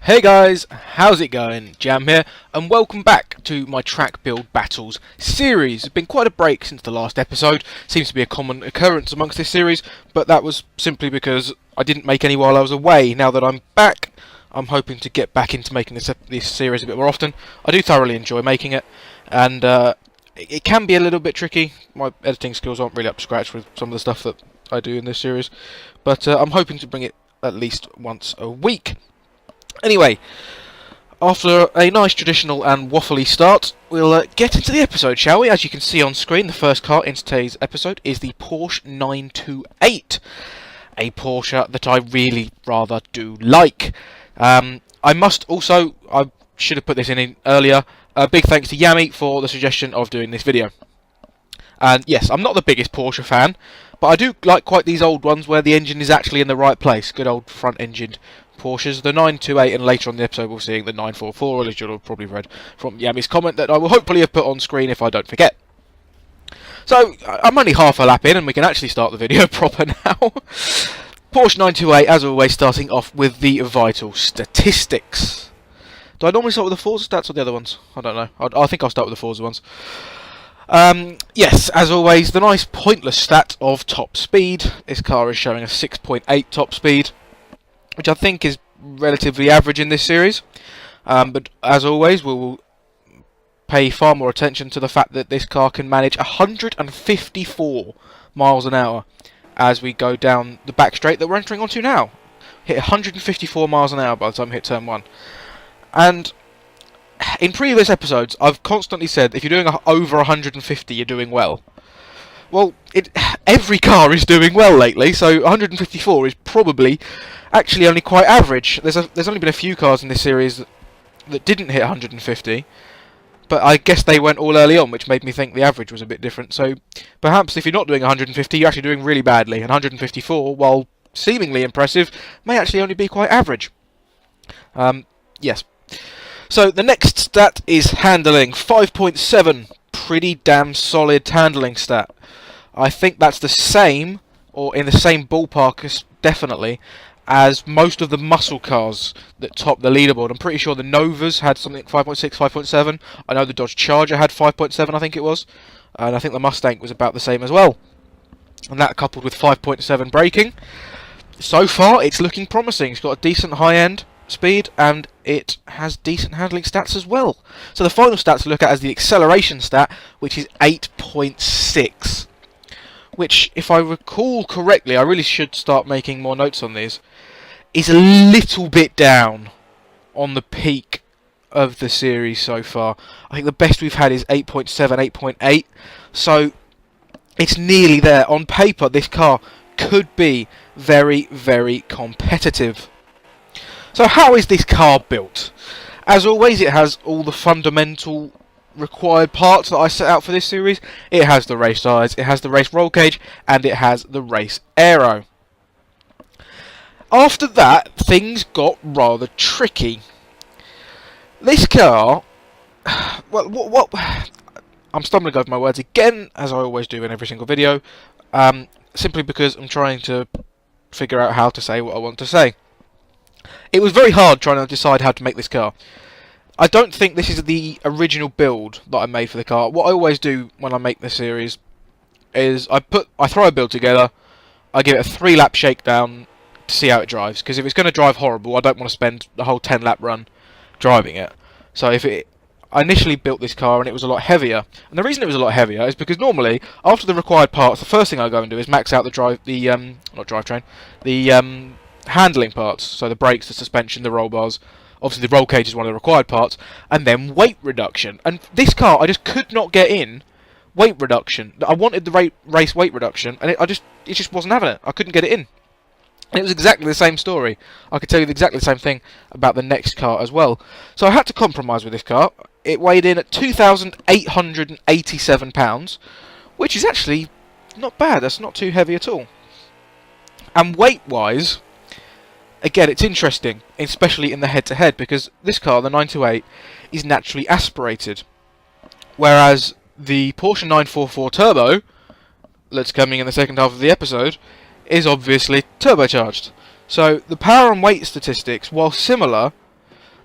Hey guys, how's it going? Jam here, and welcome back to my track build battles series. It's been quite a break since the last episode. Seems to be a common occurrence amongst this series, but that was simply because I didn't make any while I was away. Now that I'm back, I'm hoping to get back into making this series a bit more often. I do thoroughly enjoy making it, and it can be a little bit tricky. My editing skills aren't really up to scratch with some of the stuff that I do in this series, but I'm hoping to bring it at least once a week. Anyway, after a nice traditional and waffly start, we'll get into the episode, shall we? As you can see on screen, the first car in today's episode is the Porsche 928, a Porsche that I really rather do like. I should have put this in earlier, a big thanks to Yami for the suggestion of doing this video. And yes, I'm not the biggest Porsche fan, but I do like quite these old ones where the engine is actually in the right place. Good old front-engined Porsches. The 928, and later on in the episode we'll see the 944, as you'll have probably read from Yami's comment that I will hopefully have put on screen if I don't forget. So, I'm only half a lap in and we can actually start the video proper now. Porsche 928, as always, starting off with the vital statistics. Do I normally start with the Forza stats or the other ones? I don't know. I think I'll start with the Forza ones. Yes, as always, the nice pointless stat of top speed. This car is showing a 6.8 top speed, which I think is relatively average in this series. But as always, we will pay far more attention to the fact that this car can manage 154 miles an hour as we go down the back straight that we're entering onto now. Hit 154 miles an hour by the time we hit turn 1. And in previous episodes, I've constantly said if you're doing over 150, you're doing well. Well, every car is doing well lately, so 154 is probably actually only quite average. There's only been a few cars in this series that didn't hit 150, but I guess they went all early on, which made me think the average was a bit different. So perhaps if you're not doing 150, you're actually doing really badly, and 154, while seemingly impressive, may actually only be quite average. Yes. So the next stat is handling, 5.7, pretty damn solid handling stat. I think that's the same, or in the same ballpark definitely, as most of the muscle cars that top the leaderboard. I'm pretty sure the Novas had something 5.6, 5.7. I know the Dodge Charger had 5.7, I think it was. And I think the Mustang was about the same as well. And that coupled with 5.7 braking. So far, it's looking promising. It's got a decent high-end speed, and it has decent handling stats as well. So the final stat to look at is the acceleration stat, which is 8.6. Which, if I recall correctly, I really should start making more notes on these, is a little bit down on the peak of the series so far. I think the best we've had is 8.7, 8.8. So it's nearly there. On paper, this car could be very, very competitive. So how is this car built? As always, it has all the fundamental required parts that I set out for this series. It has the race tyres, it has the race roll cage, and it has the race aero. After that, things got rather tricky. This car, well, I'm stumbling over my words again, as I always do in every single video, simply because I'm trying to figure out how to say what I want to say. It was very hard trying to decide how to make this car. I don't think this is the original build that I made for the car. What I always do when I make this series is I throw a build together, I give it a 3-lap shakedown to see how it drives. Because if it's going to drive horrible, I don't want to spend the whole 10-lap run driving it. So I initially built this car and it was a lot heavier. And the reason it was a lot heavier is because normally, after the required parts, the first thing I go and do is max out the handling parts. So the brakes, the suspension, the roll bars. Obviously the roll cage is one of the required parts, and then weight reduction. And this car, I just could not get in weight reduction. I wanted the race weight reduction, and it just wasn't having it. I couldn't get it in. And it was exactly the same story. I could tell you exactly the same thing about the next car as well. So I had to compromise with this car. It weighed in at 2,887 pounds, which is actually not bad. That's not too heavy at all. And weight-wise, again, it's interesting, especially in the head-to-head, because this car, the 928, is naturally aspirated. Whereas the Porsche 944 Turbo, that's coming in the second half of the episode, is obviously turbocharged. So the power and weight statistics, while similar,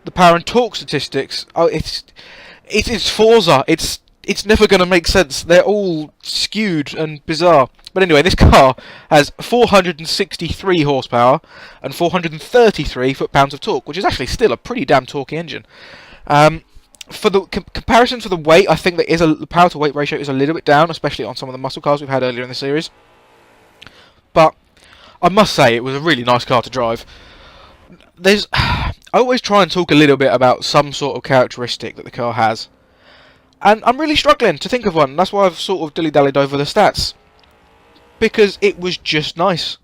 the power and torque statistics, it's Forza. It's never going to make sense. They're all skewed and bizarre. But anyway, this car has 463 horsepower and 433 foot-pounds of torque, which is actually still a pretty damn torquey engine. For the comparison for the weight, I think the power-to-weight ratio is a little bit down, especially on some of the muscle cars we've had earlier in the series. But I must say, it was a really nice car to drive. I always try and talk a little bit about some sort of characteristic that the car has. And I'm really struggling to think of one. That's why I've sort of dilly-dallied over the stats. Because it was just nice.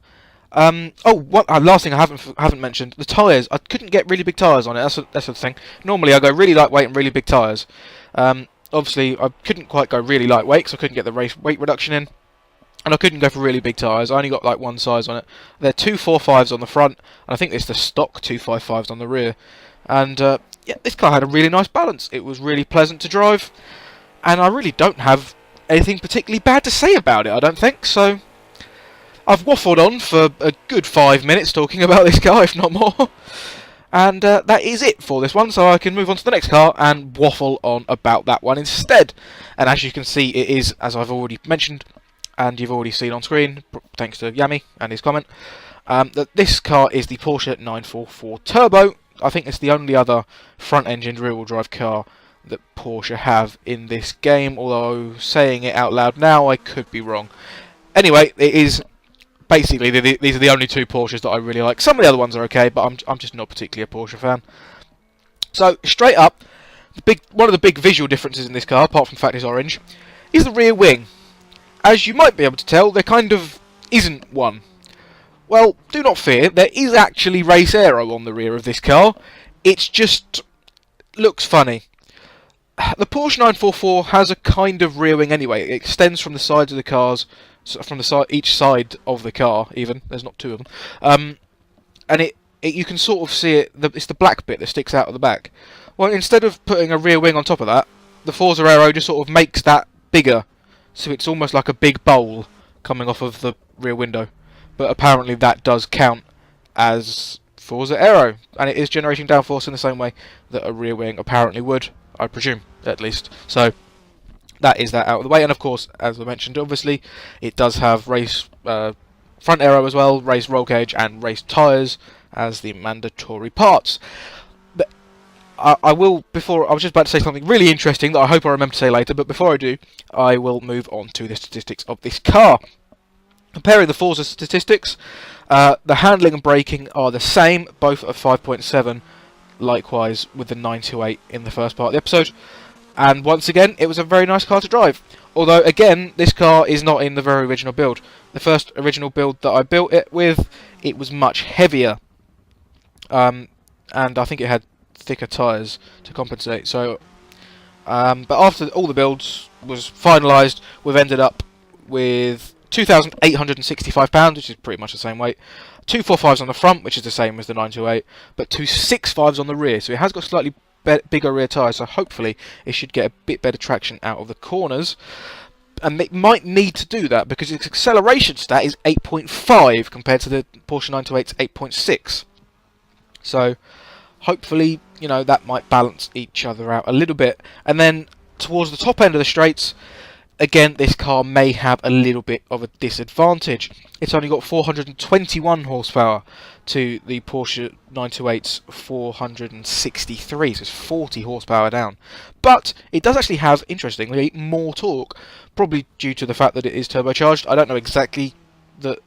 Last thing I haven't mentioned, the tyres. I couldn't get really big tyres on it. That's the thing. Normally I go really lightweight and really big tyres. Obviously I couldn't quite go really lightweight because I couldn't get the race weight reduction in. And I couldn't go for really big tyres. I only got like one size on it. They're 245s on the front, and I think it's the stock 255s on the rear. And yeah, this car had a really nice balance. It was really pleasant to drive, and I really don't have anything particularly bad to say about it, I don't think. So I've waffled on for a good 5 minutes talking about this car, if not more. And that is it for this one, so I can move on to the next car and waffle on about that one instead. And as you can see, it is, as I've already mentioned, and you've already seen on screen, thanks to Yami and his comment, that this car is the Porsche 944 Turbo. I think it's the only other front-engined rear-wheel drive car that Porsche have in this game, although saying it out loud now, I could be wrong. Anyway, it is basically, these are the only two Porsches that I really like. Some of the other ones are okay, but I'm just not particularly a Porsche fan. So, straight up, one of the big visual differences in this car, apart from the fact it's orange, is the rear wing. As you might be able to tell, there kind of isn't one. Well, do not fear, there is actually race aero on the rear of this car. It's just looks funny. The Porsche 944 has a kind of rear wing anyway. It extends from the sides of the cars, from each side of the car, even. There's not two of them. And you can sort of see it, it's the black bit that sticks out of the back. Well, instead of putting a rear wing on top of that, the Forza Aero just sort of makes that bigger. So it's almost like a big bowl coming off of the rear window. But apparently that does count as Forza Aero. And it is generating downforce in the same way that a rear wing apparently would, I presume, at least. So that is that out of the way. And of course, as I mentioned, obviously, it does have race front aero as well, race roll cage and race tyres as the mandatory parts. But I was just about to say something really interesting that I hope I remember to say later, but before I do, I will move on to the statistics of this car. Comparing the Forza statistics, the handling and braking are the same, both at 5.7, likewise with the 928 in the first part of the episode. And once again, it was a very nice car to drive. Although, again, this car is not in the very original build. The first original build that I built it with, it was much heavier. And I think it had thicker tyres to compensate. So, but after all the builds was finalised, we've ended up with 2,865 pounds, which is pretty much the same weight. 245s on the front, which is the same as the 928, but 265s on the rear. So it has got slightly bigger rear tyres, so hopefully it should get a bit better traction out of the corners. And it might need to do that because its acceleration stat is 8.5 compared to the Porsche 928's 8.6. So hopefully, you know, that might balance each other out a little bit. And then towards the top end of the straights, again, this car may have a little bit of a disadvantage. It's only got 421 horsepower to the Porsche 928's 463, so it's 40 horsepower down. But it does actually have, interestingly, more torque, probably due to the fact that it is turbocharged. I don't know exactly that.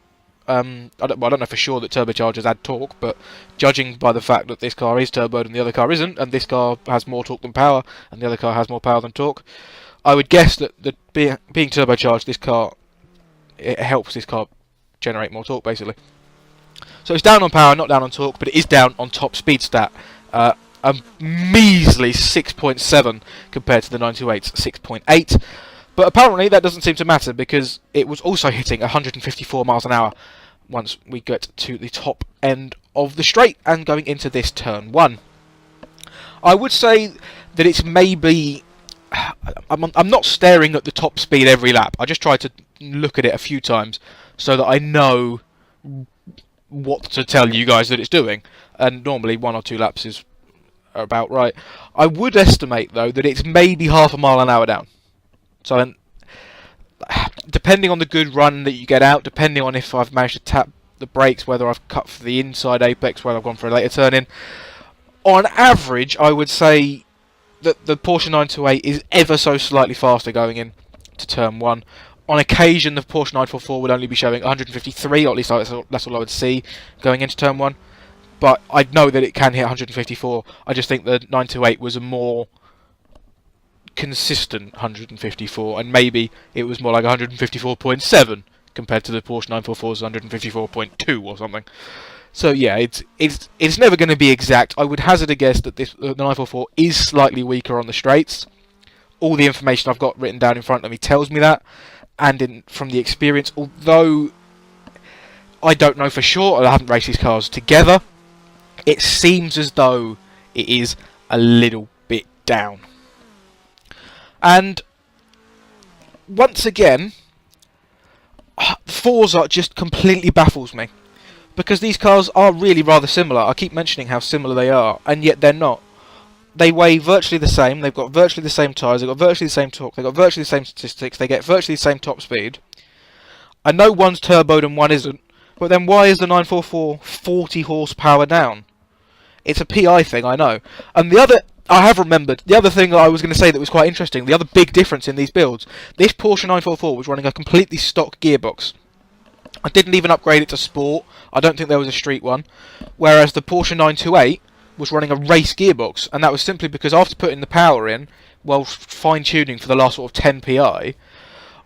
I don't know for sure that turbochargers add torque, but judging by the fact that this car is turboed and the other car isn't, and this car has more torque than power, and the other car has more power than torque, I would guess that being turbocharged, this car, it helps this car generate more torque, basically. So it's down on power, not down on torque, but it is down on top speed stat. A measly 6.7 compared to the 928's 6.8. But apparently that doesn't seem to matter because it was also hitting 154 miles an hour once we get to the top end of the straight and going into this turn 1. I would say that it's maybe... I'm not staring at the top speed every lap. I just try to look at it a few times so that I know what to tell you guys that it's doing. And normally 1 or 2 laps is are about right. I would estimate though that it's maybe half a mile an hour down. So then, depending on the good run that you get out, depending on if I've managed to tap the brakes, whether I've cut for the inside apex, whether I've gone for a later turn in, on average I would say that the Porsche 928 is ever so slightly faster going in to turn 1. On occasion the Porsche 944 would only be showing 153, or at least that's all I would see going into turn 1. But I know that it can hit 154. I just think the 928 was a more consistent 154, and maybe it was more like 154.7 compared to the Porsche 944's 154.2 or something. So yeah, it's never going to be exact. I would hazard a guess that the 944 is slightly weaker on the straights. All the information I've got written down in front of me tells me that, and from the experience, although I don't know for sure, I haven't raced these cars together, it seems as though it is a little bit down. And once again, Forza just completely baffles me, because these cars are really rather similar. I keep mentioning how similar they are, and yet they're not. They weigh virtually the same, they've got virtually the same tyres, they've got virtually the same torque, they've got virtually the same statistics, they get virtually the same top speed. I know one's turboed and one isn't, but then why is the 944 40 horsepower down? It's a PI thing, I know. And the other thing that I was going to say that was quite interesting, the other big difference in these builds, this Porsche 944 was running a completely stock gearbox. I didn't even upgrade it to Sport, I don't think there was a street one, whereas the Porsche 928 was running a race gearbox, and that was simply because after putting the power in, while fine-tuning for the last sort of 10 PI,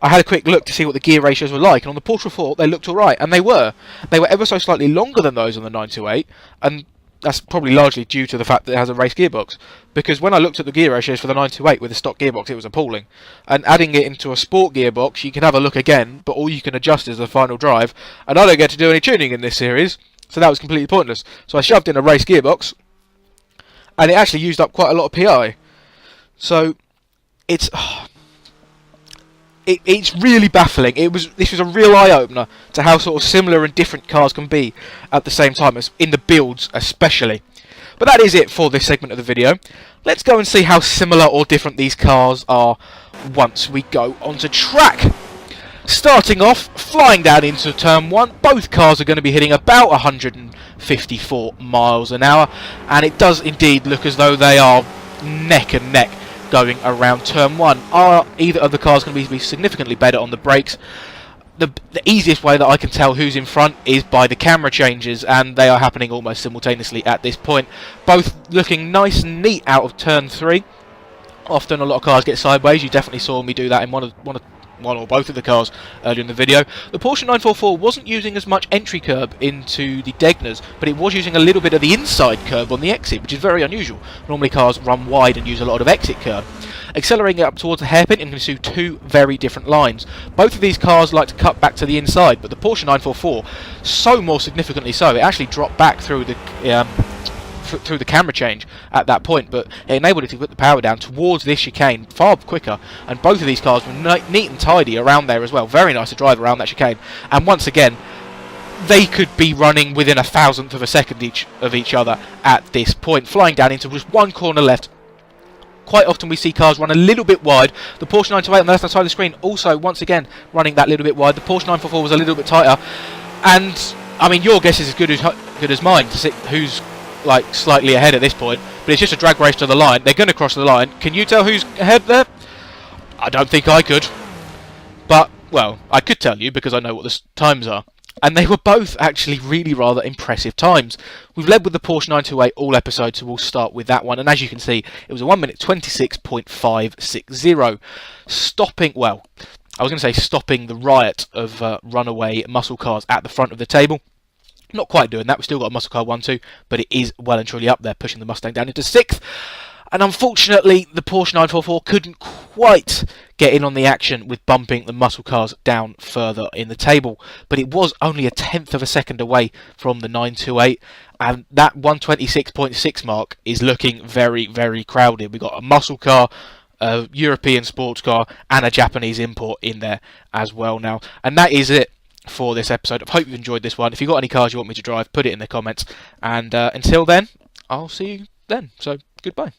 I had a quick look to see what the gear ratios were like, and on the Porsche 4 they looked alright, and they were. They were ever so slightly longer than those on the 928, and that's probably largely due to the fact that it has a race gearbox, because when I looked at the gear ratios for the 928 with the stock gearbox, it was appalling. And adding it into a sport gearbox, you can have a look again, but all you can adjust is the final drive, and I don't get to do any tuning in this series, so that was completely pointless. So I shoved in a race gearbox, and it actually used up quite a lot of PI. So it's really baffling. This was a real eye-opener to how sort of similar and different cars can be at the same time, as in the builds especially. But that is it for this segment of the video. Let's go and see how similar or different these cars are once we go onto track. Starting off, flying down into turn 1, both cars are going to be hitting about 154 miles an hour, and it does indeed look as though they are neck and neck going around turn 1. Are either of the cars going to be significantly better on the brakes? The easiest way that I can tell who's in front is by the camera changes, and they are happening almost simultaneously at this point. Both looking nice and neat out of turn 3. Often a lot of cars get sideways. You definitely saw me do that in one or both of the cars earlier in the video. The Porsche 944 wasn't using as much entry curb into the Degners, but it was using a little bit of the inside curb on the exit, which is very unusual. Normally cars run wide and use a lot of exit curb. Accelerating it up towards the hairpin, and you can see two very different lines. Both of these cars like to cut back to the inside, but the Porsche 944, so more significantly so, it actually dropped back through the camera change at that point, but it enabled it to put the power down towards this chicane far quicker, and both of these cars were neat and tidy around there as well. Very nice to drive around that chicane, and once again they could be running within a thousandth of a second of each other at this point, flying down into just one corner left. Quite often we see cars run a little bit wide. The Porsche 928 on the left hand side of the screen also once again running that little bit wide. The Porsche 944 was a little bit tighter, and I mean your guess is as good as mine to see who's like slightly ahead at this point, but it's just a drag race to the line. They're going to cross the line. Can you tell who's ahead there? I don't think I could, but well, I could tell you because I know what the times are, and they were both actually really rather impressive times. We've led with the Porsche 928 all episode, so we'll start with that one, and as you can see it was a 1 minute 26.560, stopping the riot of runaway muscle cars at the front of the table. Not quite doing that, we've still got a muscle car 1-2, but it is well and truly up there, pushing the Mustang down into 6th. And unfortunately, the Porsche 944 couldn't quite get in on the action with bumping the muscle cars down further in the table. But it was only a tenth of a second away from the 928, and that 126.6 mark is looking very, very crowded. We've got a muscle car, a European sports car, and a Japanese import in there as well now. And that is it for this episode. I hope you've enjoyed this one. If you've got any cars you want me to drive, put it in the comments, and until then, I'll see you then. So Goodbye.